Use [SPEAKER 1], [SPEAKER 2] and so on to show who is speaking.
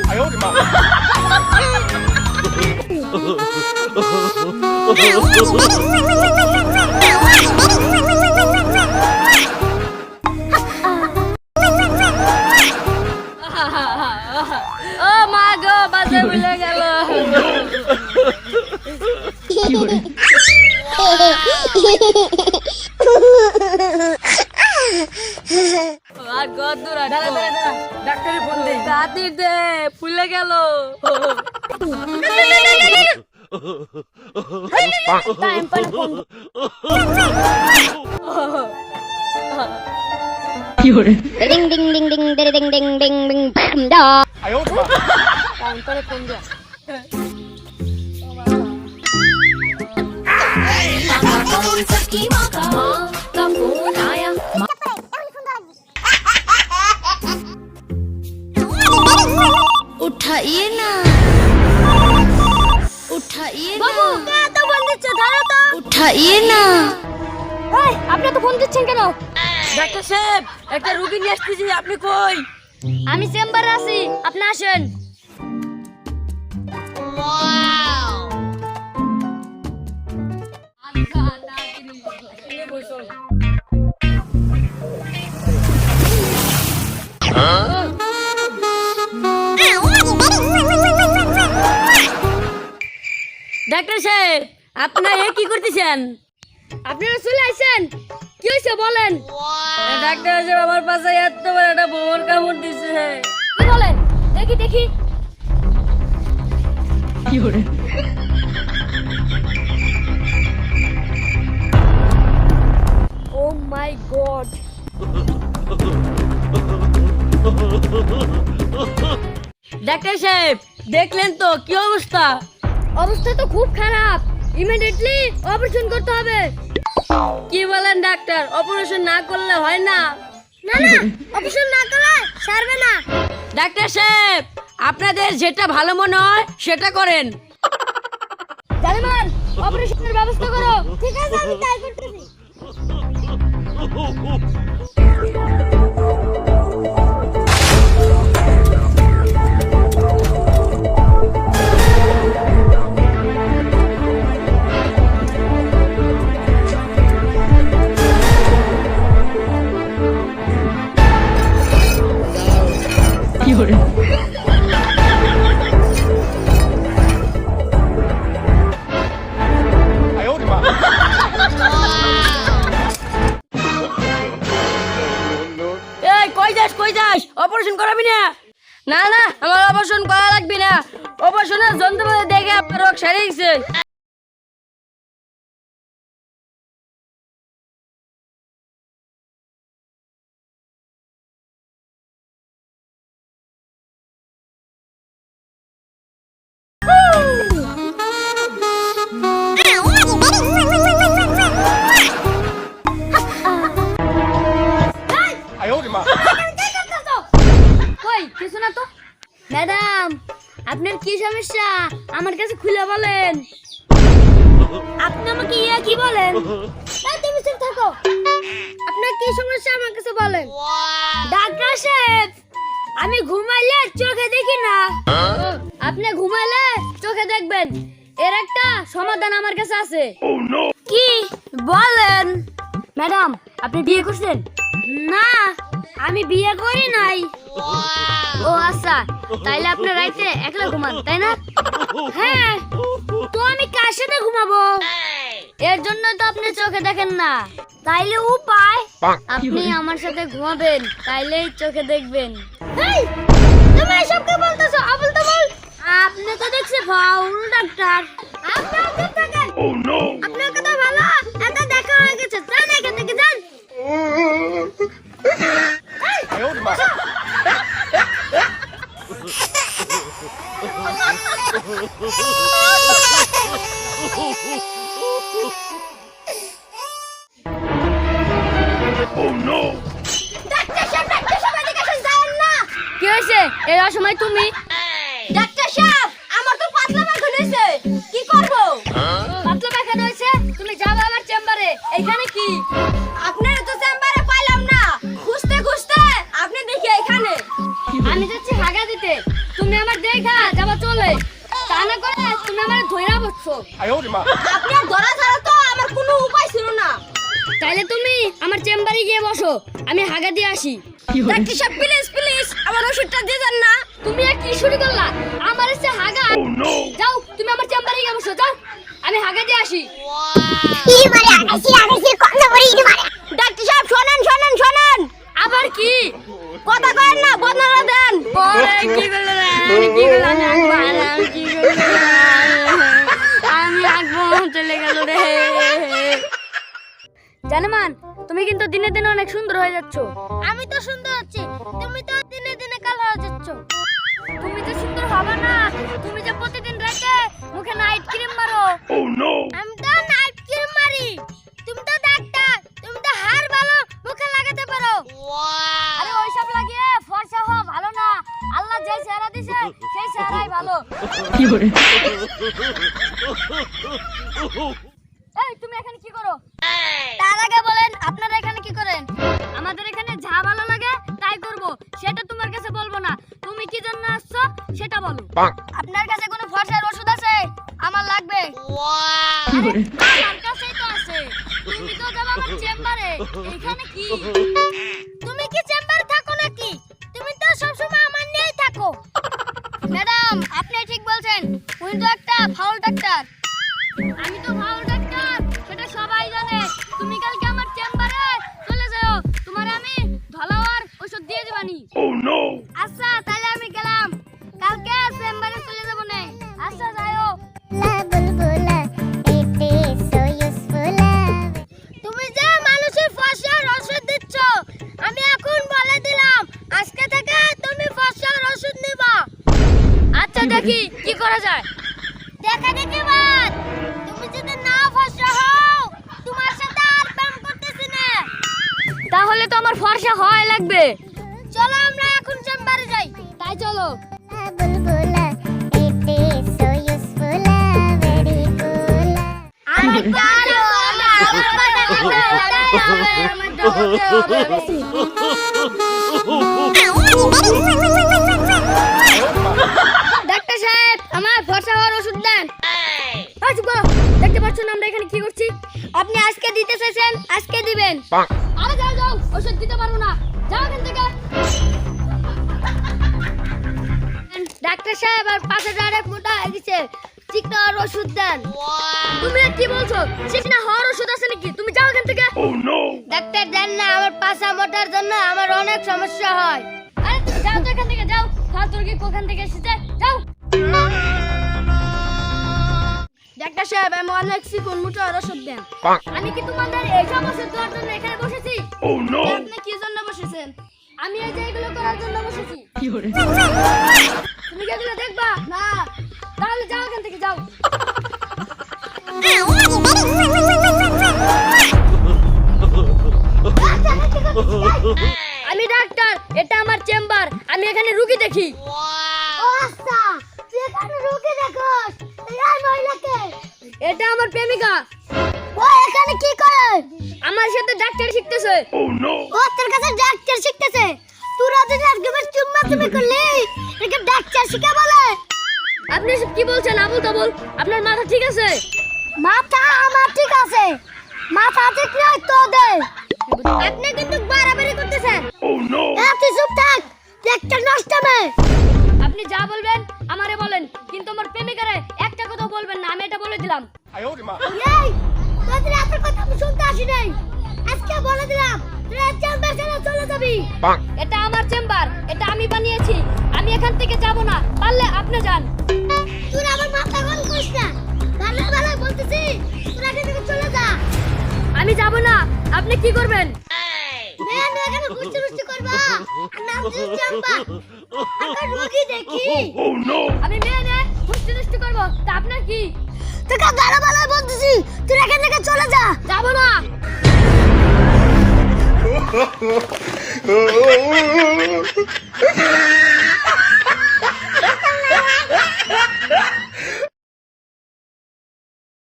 [SPEAKER 1] 哎呦我的妈
[SPEAKER 2] ও মা গো বাজে ভুলে গেল আর গদুর ডাক্তারে ফোন দে তাড়াতাড়ি দে ভুলে গেল টাইম পর ফোন
[SPEAKER 3] কি হরে
[SPEAKER 4] ding ding ding ding ding ding ding ding ding বাম দা
[SPEAKER 1] 哎呦我的妈
[SPEAKER 2] টাইম পরে ফোন দে
[SPEAKER 4] उठाइए ना उठाइए
[SPEAKER 2] বাবু কে তো ফোন দিচ্ছে ধরো তো
[SPEAKER 4] उठाइए ना
[SPEAKER 2] এই আপনি তো ফোন দিচ্ছেন কেন ডাক্তার সাহেব একটা রোগী নিয়ে আসতেছি আপনি কই আমি চেম্বারে আছি আপনি আসেন ডাক্তার সাহেব আপনারা এ কি করতেছেন আপনারা চলে আসেন কি হয়েছে বলেন ডাক্তার সাহেব আমার পাশে এত বড় একটা বোমর কামড় দিছে কি বলেন দেখি দেখি
[SPEAKER 3] কি হরে
[SPEAKER 2] ও মাই গড ডাক্তার সাহেব দেখলেন তো কি অবস্থা অবস্থা তো খুব খারাপ ইমিডিয়েটলি অপারেশন করতে হবে কি বলেন ডাক্তার অপারেশন না করলে হয় না না না অপারেশন না করলে সারবে না ডাক্তার সাহেব আপনাদের যেটা ভালো মনে হয় সেটা করেন জানেমান অপারেশনের ব্যবস্থা করো ঠিক আছে আমি তাই করতেছি
[SPEAKER 3] কি হরে
[SPEAKER 1] 哎呦我的妈
[SPEAKER 2] এই কই যাস অপারেশন করাবি না না না আমার অপারেশন করা লাগবে না অপারেশনের যন্ত্রপাতি দেখে আপনার রোগ সেরে গেছে কই কিছু না তো ম্যাডাম আপনার কি সমস্যা আমার কাছে খুলে বলেন আপনি আমাকে ইয়া কি বলেন এই তুমি চুপ থাকো আপনার কি সমস্যা আমার কাছে বলেন ডাক্তার সাহেব আমি ঘুমাইলে চোখে দেখি না আপনি ঘুমাইলে চোখে দেখবেন এর একটা সমাধান আমার কাছে আছে কি বলেন ম্যাডাম আপনি বিয়ে করছেন না আমি বিয়ে করি নাই ও আচ্ছা তাইলে আপনি রাতে একলা ঘুমান তাই না হ্যাঁ তো আমি কার সাথে ঘুমাবো এর জন্য তো আপনি চোখে দেখেন না তাইলে উপায় আপনি আমার সাথে ঘুমাবেন তাইলেই চোখে দেখবেন এই তুমি এসব কি বলতেছো আবুল তাবুল আপনি তো দেখছি ফাউল ডাক্তার আপনি চুপ থাকেন ও নো আপনার কথা ভালো এটা দেখা হয়ে গেছে যান এখান থেকে যান
[SPEAKER 1] 哎呦我的妈
[SPEAKER 2] ডাক্তার সাহেব এদিকে আসেন যান না কি হয়েছে এই অসময় তুমি ডাক্তার সাহেব আমার তো পাতলা পায়খানা হয়েছে কি করব পাতলা পায়খানা হয়েছে তুমি যাও আমার চেম্বারে এখানে কি আপনার তো চেম্বারে পাইলাম না খুঁজতে খুঁজতে আপনি দেখি এখানে আমি যাচ্ছি হাগা দিতে, তুমি আমার দেখা যাবা চলে, তা না করে তুমি আমার ধইরা বসছো।
[SPEAKER 1] 哎呦我的妈！
[SPEAKER 2] আপনি আর ধরা ছাড়া তো আমার কোনো উপায় ছিল না। তাইলে তুমি আমার চেম্বারে গিয়ে বসো, আমি হাগা দিয়ে আসি। ডাক্তার সাহেব প্লিজ প্লিজ আমার ওষুধটা দিয়ে দেন না। তুমি আর কি শুরু করলা? আমার এসে হাগা। যাও তুমি আমার চেম্বারে গিয়ে বসো, যাও আমি হাগা দিয়ে আসি। ডাক্তার সাহেব শোনেন শোনেন শোনেন। আবার কি কথা কয়েন না, বদনালা দেন। পরে কি করলে আমি কি করলাম, আমি কি করলাম, আমি আগবো চলে গেল রে। জানেমান তুমি কিন্তু দিনে দিনে অনেক সুন্দর হয়ে যাচ্ছ। আমি তো সুন্দর হচ্ছি, তুমি তো দিনে দিনে কালো হয়ে যাচ্ছ। তুমি তো সুন্দর হবে না, তুমি যে প্রতিদিন রাতে মুখে নাইট ক্রিম মারো। আমি তো নাইট ক্রিম মারি, তুমি তো ডাক্তার, তুমি তো হাড় ভালো মুখে লাগাতে পারো। আরে ওইসব লাগিয়ে ফর্সা হওয়া ভালো না, আল্লাহ যে চেহারা দিছে সেই চেহারাই ভালো। এই তুমি এখানে কি করো? তার আগে বলেন আপনারা এখানে কি করেন? আমাদের এখানে যা ভালো লাগে তাই করব, সেটা তোমার কাছে বলবো না। তুমি কি জন্য আসছো সেটা বলো। আপনার কাছে কোনো ফর্সার ওষুধ আছে? আমার লাগবে। আরে আমার কাছেই তো আছে, তুমি তো যাবে আমার চেম্বারে। এখানে কি তুমি কি চেম্বারে থাকো নাকি? তুমি তো সব সময় আমার নিয়েই থাকো। ম্যাডাম আপনি ঠিক বলছেন, উনি তো একটা ফাউল ডাক্তার। আমি তো ফাউল ডাক্তার সেটা সবাই জানে। তুমি কালকে আমার চেম্বারে চলে যাও, তোমার আমি ধলাওয়ার ওষুধ দিয়ে দিবানি। আচ্ছা তাহলে আমি গেলাম, কালকে চেম্বারে চলে যাব না। আচ্ছা যাও। তুমি যে মানুষের ফর্সার ওষুধ দিচ্ছ, আমি এখন বলে দিলাম আজকে থেকে তুমি ফর্সার ওষুধ নিবা। আচ্ছা দেখি কি করা যায়। দেখা দেখি বাদ, তুমি যদি না ফর্সা হও তোমার সাথে আর প্রেম করতেছি না। তাহলে তো আমার ফর্সা হয় লাগবে। চলো আমরা এখন চেম্বারে যাই। তাই চলো। ডাক্তার সাহেব আমার ফর্সা হওয়ার ওষুধ দেন। দেখতে পাচ্ছেন আমরা এখানে কি করছি? আপনি আজকে দিতে চাইছেন, আজকে দিবেন। আরে যাও যাও, ওষুধ দিতে পারবো না, যাও এখান থেকে। ডাক্তার সাহেব আর পাশে ডাইরেক্ট মোটা হয়ে গেছে, চিকনা হওয়ার ওষুধ দেন। তুমি কি বলছো? চিকনা হওয়ার ওষুধ আছে নাকি? তুমি যাও এখান থেকে। ডাক্তার দেন না, আমার পাশা মোটার জন্য আমার অনেক সমস্যা হয়। আরে তুমি যাও তো এখান থেকে, যাও। ফালতুর কি কোখান থেকে এসেছে, যাও। ডাক্তার সাহেব আমি অনেক চিকন মোটা ওষুধ দেন। আমি কি তোমাদের এইসব ওষুধ দেওয়ার জন্য এখানে বসেছি? আপনি কি জন্য বসেছেন? আমি এই যে এগুলো করার জন্য বসেছি। তুমি কি এগুলো দেখবা না? তাহলে যাও এখান থেকে, যাও। আমি ডাক্তার, এটা আমার চেম্বার, আমি এখানে রোগী দেখি। ও আচ্ছা, তুই এখানে রোগী দেখোস? এই মহিলাকে? এটা আমার প্রেমিকা। ও এখানে কি করে? আমার সাথে ডাক্তার শিখতেছে। ও তোর কাছে ডাক্তার শিখতেছে? তোরা যদি একবার চুম্মা তুমি করলি, একে ডাক্তার শিখা বলে? আপনি সব কি বলছেন আবুল তাবুল? আপনার মাথা ঠিক আছে? মাথা আমার ঠিক আছে, মাথা ঠিক নয় তোদের। আপনি কিন্তু বাড়াবাড়ি করতেছেন। তুই চুপ থাক, ডাক্তার নষ্ট হবে। আপনি যা বলবেন আমারে বলেন, কিন্তু আমার প্রেমিকারে একটা কথা বলবেন না, আমি এটা বলে দিলাম।
[SPEAKER 1] 哎呦我的妈！
[SPEAKER 2] এই তোদের আপনার কথা আমি শুনতে আসি নাই, আজকে বলে দিলাম তুই চেম্বার ছেড়ে চলে যাবি। এটা আমার চেম্বার, এটা আমি বানিয়েছি, আমি এখান থেকে যাব না, পারলে আপনি যান। তুই আমার মাথা গরম করিস না, ভালো ভালো বলতেছি, তুই এখান থেকে চলে যা। আমি যাব না, আপনি কি করবেন? মেয়ে মেয়ে এখানে গুষ্টি গুষ্টি করবা, নাম দিন চেম্বার, একটা রোগী দেখি। আমি মেয়ে মেয়ে গুষ্টি গুষ্টি করব, তা আপনার কি? তোকে ভালো ভালো বলতেছি, তুই এখান থেকে চলে যা। যাব না।